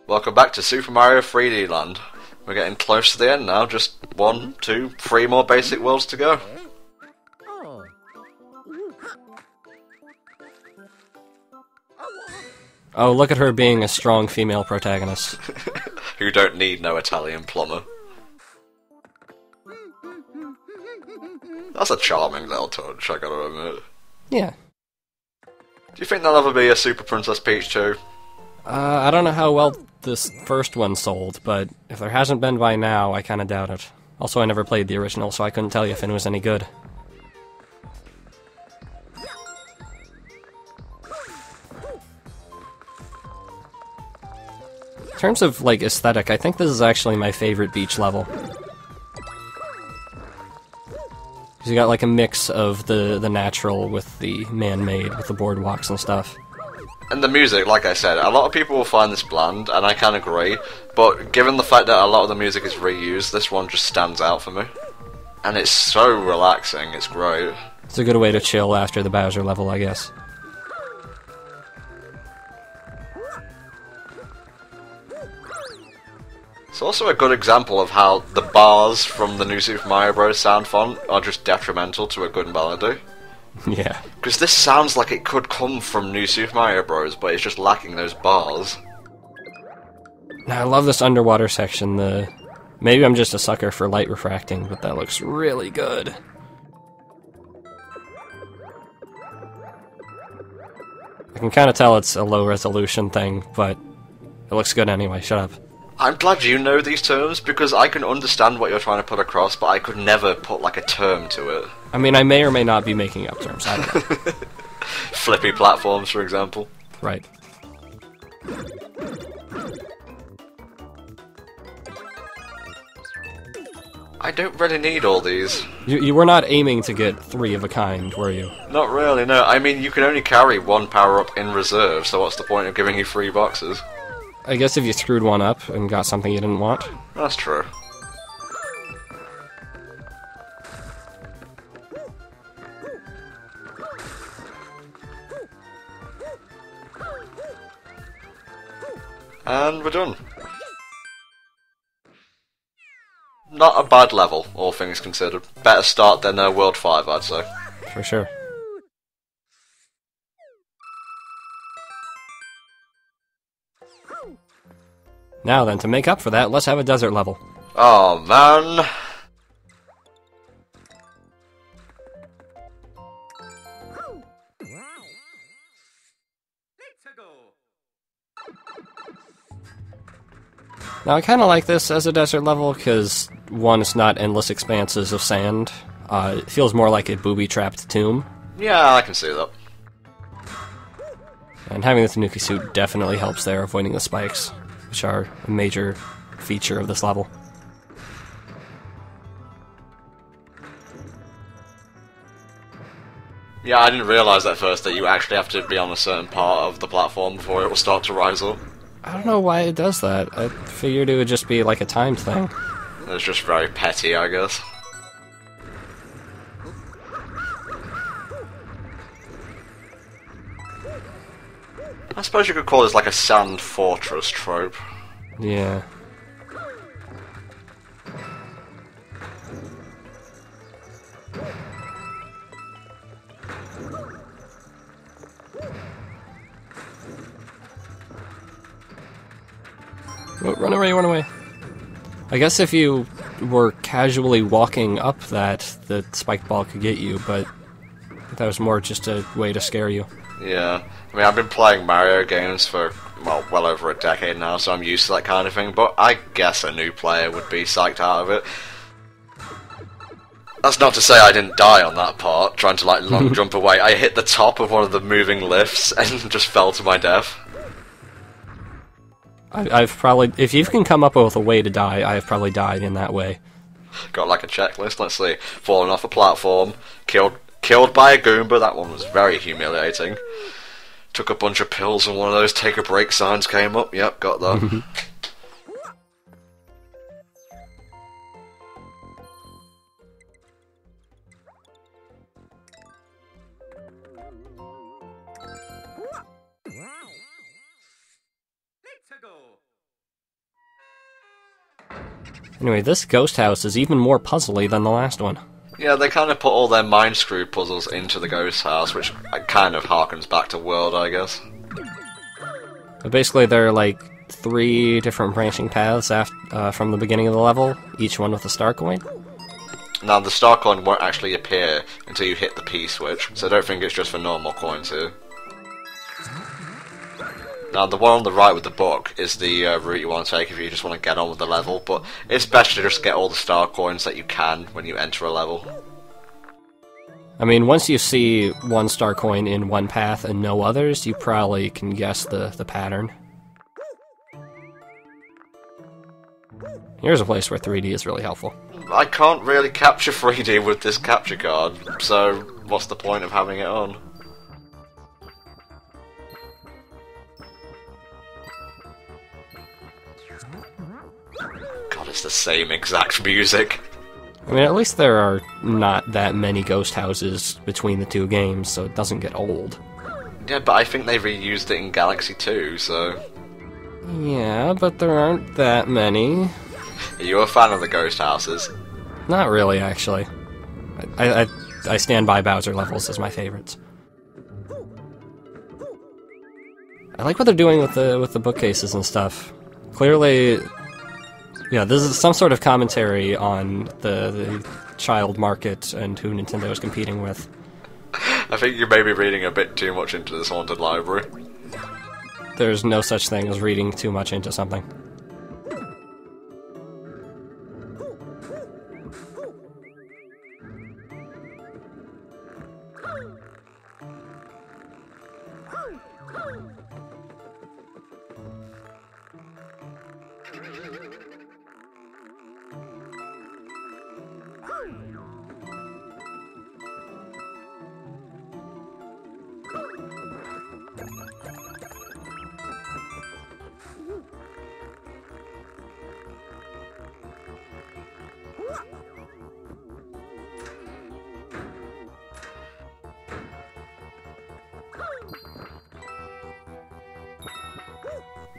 Welcome back to Super Mario 3D Land. We're getting close to the end now, just 1, 2, 3 more basic worlds to go. Oh, look at her being a strong female protagonist. Who don't need no Italian plumber. That's a charming little touch, I gotta admit. Yeah. Do you think there'll ever be a Super Princess Peach 2? I don't know how well this first one sold, but if there hasn't been by now, I kinda doubt it. Also, I never played the original, so I couldn't tell you if it was any good. In terms of, like, aesthetic, I think this is actually my favorite beach level. Because you got, like, a mix of the natural with the man-made, with the boardwalks and stuff. And the music, like I said, a lot of people will find this bland, and I can agree, but given the fact that a lot of the music is reused, this one just stands out for me. And it's so relaxing, it's great. It's a good way to chill after the Bowser level, I guess. It's also a good example of how the bars from the new Super Mario Bros. Sound font are just detrimental to a good melody. Yeah. Because this sounds like it could come from New Super Mario Bros., but it's just lacking those bars. Now, I love this underwater section. Maybe I'm just a sucker for light refracting, but that looks really good. I can kind of tell it's a low-resolution thing, but it looks good anyway. Shut up. I'm glad you know these terms, because I can understand what you're trying to put across, but I could never put, like, a term to it. I mean, I may or may not be making up terms. I don't know. Flippy platforms, for example. Right. I don't really need all these. You were not aiming to get 3 of a kind, were you? Not really, no. I mean, you can only carry 1 power-up in reserve, so what's the point of giving you 3 boxes? I guess if you screwed one up and got something you didn't want. That's true. And we're done. Not a bad level, all things considered. Better start than World 5, I'd say. For sure. Now then, to make up for that, let's have a desert level. Oh, man. Now, I kind of like this as a desert level, because, one, it's not endless expanses of sand. It feels more like a booby-trapped tomb. Yeah, I can see that. And having the Tanuki suit definitely helps there, avoiding the spikes, which are a major feature of this level. Yeah, I didn't realise at first that you actually have to be on a certain part of the platform before it will start to rise up. I don't know why it does that. I figured it would just be like a timed thing. It's just very petty, I guess. I suppose you could call this like a sand fortress trope. Yeah. Oh, run away, run away. I guess if you were casually walking up that, the spike ball could get you, but that was more just a way to scare you. Yeah. I mean, I've been playing Mario games for, well over a decade now, so I'm used to that kind of thing, but I guess a new player would be psyched out of it. That's not to say I didn't die on that part, trying to, like, long jump away. I hit the top of one of the moving lifts and just fell to my death. I've probably... If you can come up with a way to die, I have probably died in that way. Got, like, a checklist, let's see. Falling off a platform, killed by a Goomba, that one was very humiliating. Took a bunch of pills and one of those take a break signs came up, yep, got that. Anyway, this ghost house is even more puzzly than the last one. Yeah, they kind of put all their mind screw puzzles into the ghost house, which kind of harkens back to World, I guess. But basically, there are like 3 different branching paths from the beginning of the level, each one with a star coin. Now, the star coin won't actually appear until you hit the P switch, so I don't think it's just for normal coins here. Now, the one on the right with the book is the route you want to take if you just want to get on with the level, but it's best to just get all the star coins that you can when you enter a level. I mean, once you see 1 star coin in one path and no others, you probably can guess the pattern. Here's a place where 3D is really helpful. I can't really capture 3D with this capture card, so what's the point of having it on? God, it's the same exact music. I mean, at least there are not that many ghost houses between the 2 games, so it doesn't get old. Yeah, but I think they reused it in Galaxy 2, so... Yeah, but there aren't that many. Are you a fan of the ghost houses? Not really, actually. I stand by Bowser levels as my favorites. I like what they're doing with the bookcases and stuff. Clearly, yeah, this is some sort of commentary on the child market and who Nintendo is competing with. I think you may be reading a bit too much into this haunted library. There's no such thing as reading too much into something.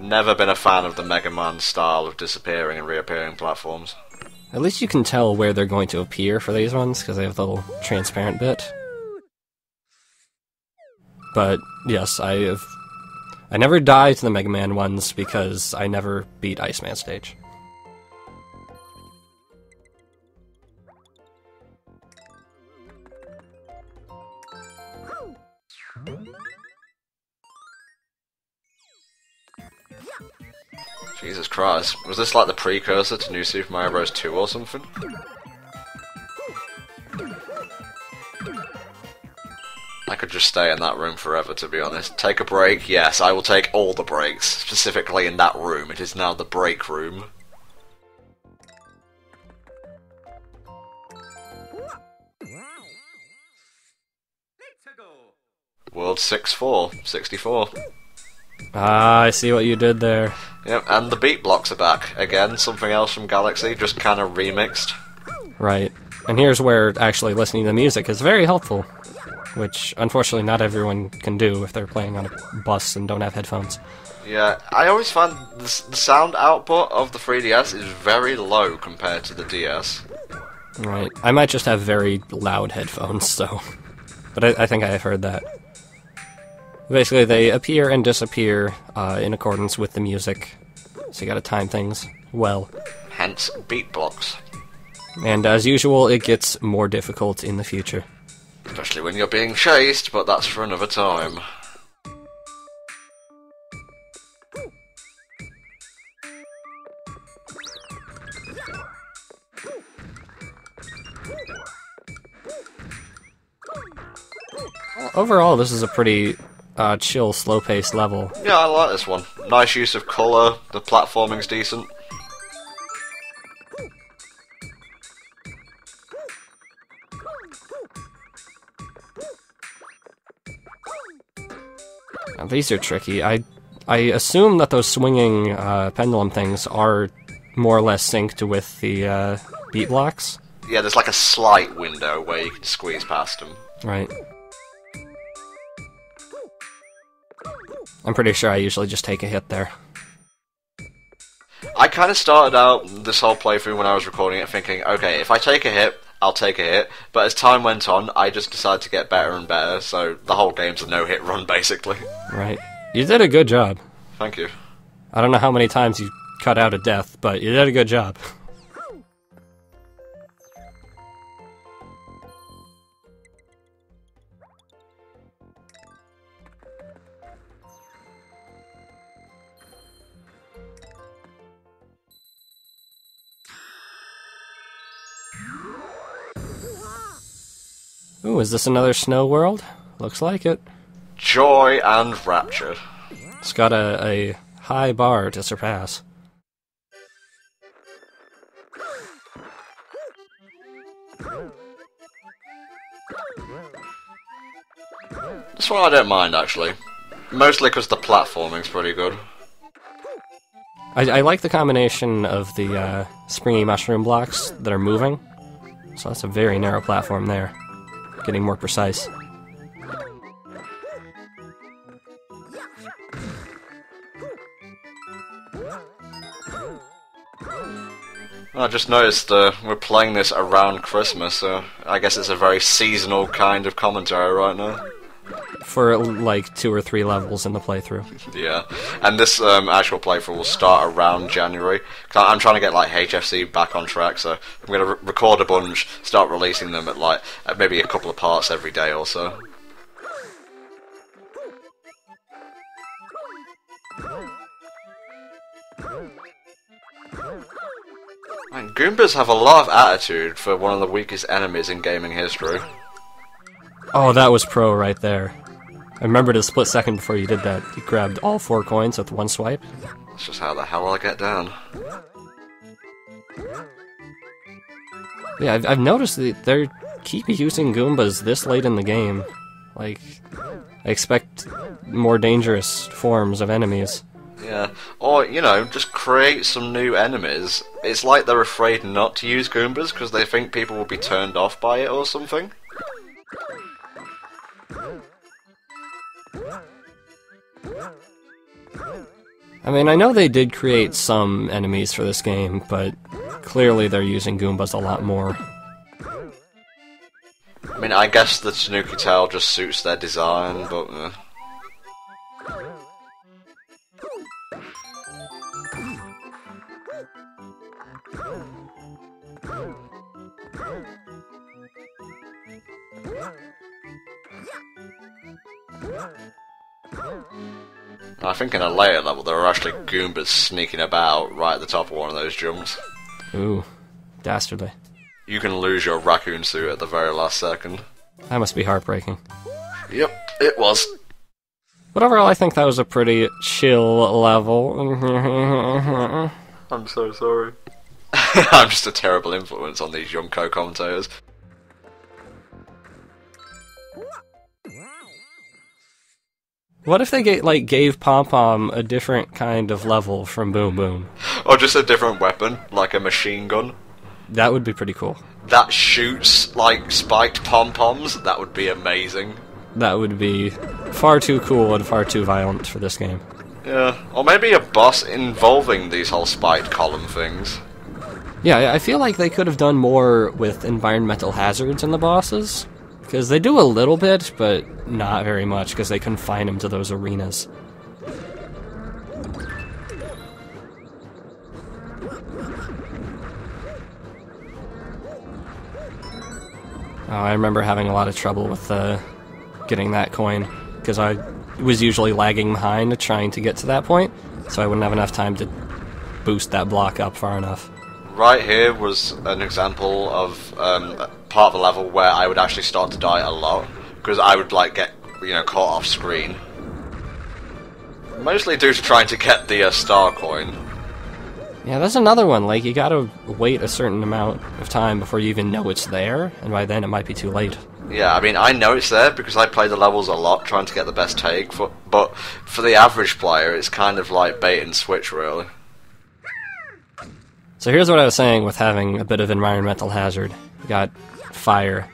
Never been a fan of the Mega Man style of disappearing and reappearing platforms. At least you can tell where they're going to appear for these ones, because they have the little transparent bit. But, yes, I never died to the Mega Man ones because I never beat Iceman stage. Jesus Christ. Was this like the precursor to New Super Mario Bros. 2 or something? I could just stay in that room forever, to be honest. Take a break? Yes, I will take all the breaks. Specifically in that room. It is now the break room. World 64. Ah, I see what you did there. Yep, and the beat blocks are back. Again, something else from Galaxy, just kind of remixed. Right. And here's where actually listening to the music is very helpful. Which, unfortunately, not everyone can do if they're playing on a bus and don't have headphones. Yeah, I always find the sound output of the 3DS is very low compared to the DS. Right. I might just have very loud headphones, so... But I think I have heard that. Basically, they appear and disappear in accordance with the music, so you gotta time things well. Hence, beat blocks. And as usual, it gets more difficult in the future. Especially when you're being chased, but that's for another time. Overall, this is a pretty chill, slow-paced level. Yeah, I like this one. Nice use of colour, the platforming's decent. Now, these are tricky. I assume that those swinging pendulum things are more or less synced with the beat blocks. Yeah, there's like a slight window where you can squeeze past them. Right. I'm pretty sure I usually just take a hit there. I kind of started out this whole playthrough when I was recording it thinking, okay, if I take a hit, I'll take a hit, but as time went on, I just decided to get better and better, so the whole game's a no-hit run, basically. Right. You did a good job. Thank you. I don't know how many times you cut out a death, but you did a good job. Ooh, is this another snow world? Looks like it. Joy and rapture. It's got a high bar to surpass. This one I don't mind, actually. Mostly because the platforming's pretty good. I like the combination of the springy mushroom blocks that are moving. So that's a very narrow platform there. Getting more precise. I just noticed we're playing this around Christmas, so I guess it's a very seasonal kind of commentary right now. For like 2 or 3 levels in the playthrough. Yeah, and this actual playthrough will start around January. I'm trying to get like HFC back on track, so I'm going to record a bunch, start releasing them at maybe a couple of parts every day or so. And Goombas have a lot of attitude for one of the weakest enemies in gaming history. Oh, that was pro right there. I remembered a split second before you did that. You grabbed all 4 coins with one swipe. That's just how the hell I get down. Yeah, I've noticed that they keep using Goombas this late in the game. Like, I expect more dangerous forms of enemies. Yeah, or, you know, just create some new enemies. It's like they're afraid not to use Goombas because they think people will be turned off by it or something. I mean, I know they did create some enemies for this game, but clearly they're using Goombas a lot more. I mean, I guess the Tanuki tail just suits their design, but... I think in a later level there are actually Goombas sneaking about right at the top of one of those jumps. Ooh, dastardly. You can lose your raccoon suit at the very last second. That must be heartbreaking. Yep, it was. But overall, I think that was a pretty chill level. I'm so sorry. I'm just a terrible influence on these young co-commentators. What if they gave Pom Pom a different kind of level from Boom Boom? Or just a different weapon, like a machine gun. That would be pretty cool. That shoots, like, spiked pom-poms, that would be amazing. That would be far too cool and far too violent for this game. Yeah, or maybe a boss involving these whole spiked column things. Yeah, I feel like they could have done more with environmental hazards in the bosses. Because they do a little bit, but not very much, because they confine them to those arenas. Oh, I remember having a lot of trouble with getting that coin, because I was usually lagging behind trying to get to that point, so I wouldn't have enough time to boost that block up far enough. Right here was an example of part of the level where I would actually start to die a lot, because I would like get, you know, caught off screen. Mostly due to trying to get the star coin. Yeah, that's another one, like, you gotta wait a certain amount of time before you even know it's there, and by then it might be too late. Yeah, I mean, I know it's there because I play the levels a lot trying to get the best take, but for the average player, it's kind of like bait and switch, really. So here's what I was saying with having a bit of environmental hazard. You got fire.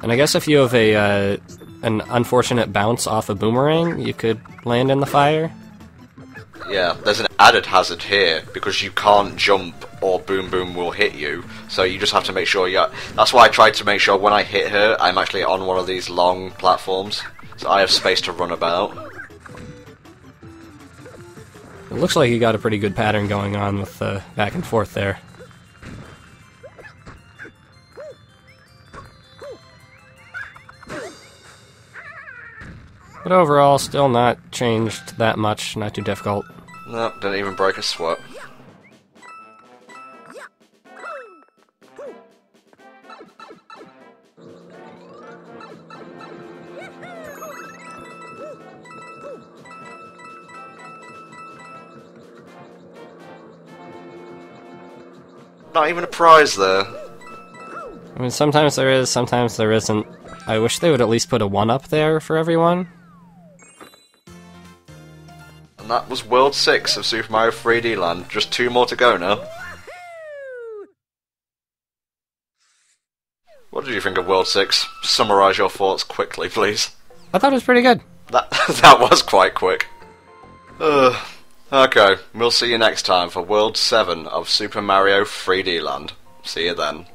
And I guess if you have an unfortunate bounce off a boomerang, you could land in the fire. Yeah, there's an added hazard here, because you can't jump or Boom Boom will hit you, so you just have to make sure that's why I tried to make sure when I hit her, I'm actually on one of these long platforms, so I have space to run about. It looks like you got a pretty good pattern going on with the back and forth there. But overall, still not changed that much, not too difficult. No, didn't even break a sweat. Not even a prize there. I mean, sometimes there is, sometimes there isn't. I wish they would at least put a 1-up there for everyone. And that was World 6 of Super Mario 3D Land. Just 2 more to go now. What did you think of World 6? Summarise your thoughts quickly, please. I thought it was pretty good. That was quite quick. Okay, we'll see you next time for World 7 of Super Mario 3D Land. See you then.